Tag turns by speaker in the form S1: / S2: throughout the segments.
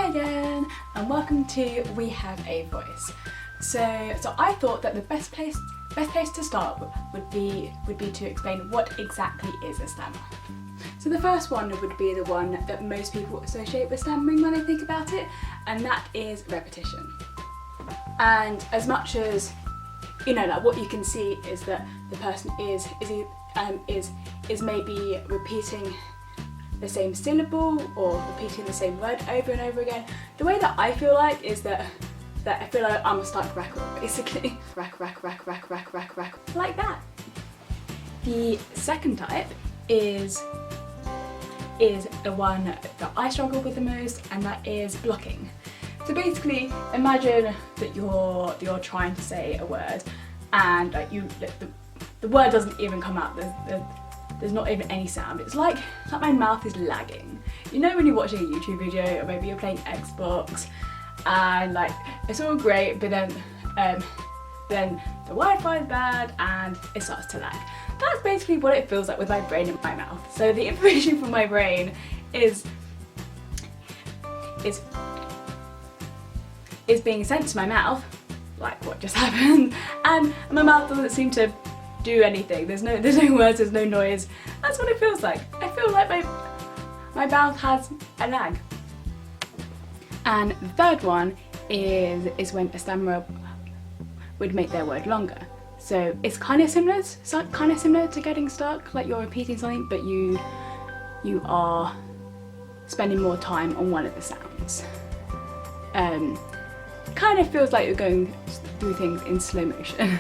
S1: Hi again, and welcome to We Have a Voice. So I thought that the best place to start would be to explain what exactly is a stammer. So the first one would be the one that most people associate with stammering when they think about it, and that is repetition. And as much as like what you can see is that the person is maybe repeating the same syllable or repeating the same word over and over again. The way that I feel like is that I feel like I'm a stuck record, basically. Rack, like that. The second type is the one that I struggle with the most, and that is blocking. So basically, imagine that you're trying to say a word, and the word doesn't even come out. There's not even any sound. It's like my mouth is lagging. You know when you're watching a YouTube video, or maybe you're playing Xbox, and like it's all great, but then the Wi-Fi is bad and it starts to lag. That's basically what it feels like with my brain in my mouth. So the information from my brain is being sent to my mouth, like what just happened, and my mouth doesn't seem to do anything. There's no words, there's no noise. That's what it feels like. I feel like my mouth has a lag. And the third one is when a stammerer would make their word longer. So it's kind of similar to getting stuck, like you're repeating something, but you are spending more time on one of the sounds. Kind of feels like you're going through things in slow motion.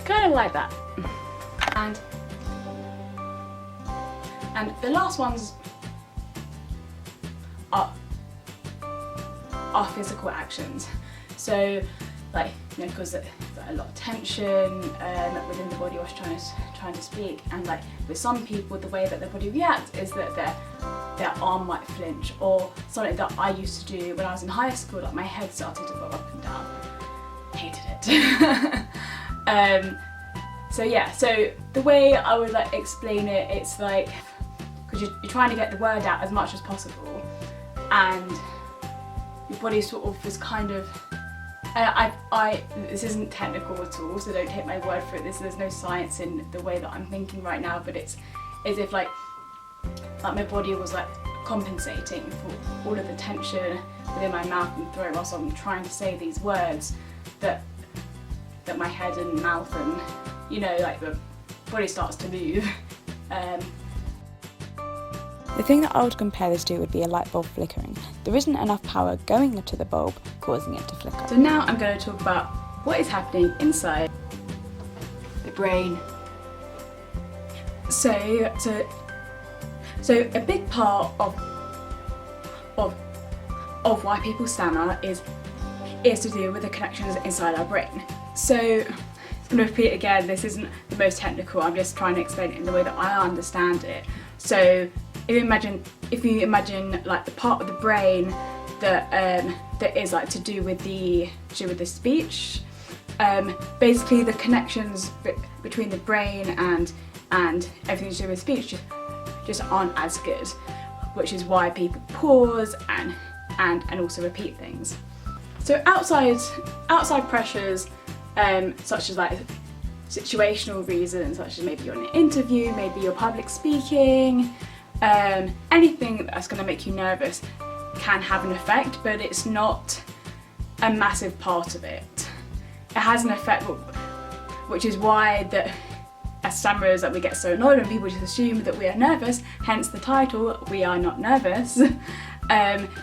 S1: Kind of like that. And the last ones are physical actions. So like, because there's a lot of tension within the body whilst trying to speak, and like with some people the way that their body reacts is that their arm might flinch, or something that I used to do when I was in high school, like my head started to bob up and down. Hated it. So yeah, so the way I would like explain it, it's like, because you're trying to get the word out as much as possible, and your body sort of is kind of, this isn't technical at all, so don't take my word for it. There's no science in the way that I'm thinking right now, but it's as if like my body was like compensating for all of the tension within my mouth and throat whilst I'm trying to say these words that my head and mouth and like the body starts to move.
S2: The thing that I would compare this to would be a light bulb flickering. There isn't enough power going into the bulb, causing it to flicker.
S1: So now I'm going to talk about what is happening inside the brain. So a big part of why people stammer is to do with the connections inside our brain. So I'm going to repeat again, this isn't the most technical, I'm just trying to explain it in the way that I understand it. So if you imagine like the part of the brain that is like to do with the speech, basically the connections between the brain and everything to do with speech just aren't as good, which is why people pause and also repeat things. So outside pressures, such as like situational reasons, such as maybe you're in an interview, maybe you're public speaking, anything that's going to make you nervous can have an effect, but it's not a massive part of it. It has an effect, which is why as stammerers that we get so annoyed when people just assume that we are nervous, hence the title, We Are Not Nervous,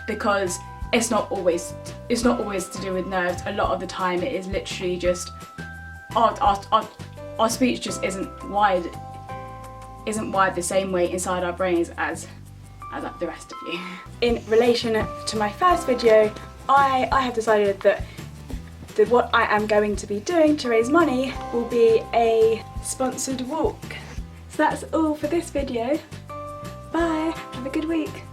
S1: because it's not always to do with nerves. A lot of the time it is literally just our speech just isn't wired the same way inside our brains as the rest of you. In relation to my first video, I have decided that what I am going to be doing to raise money will be a sponsored walk. So that's all for this video. Bye, have a good week.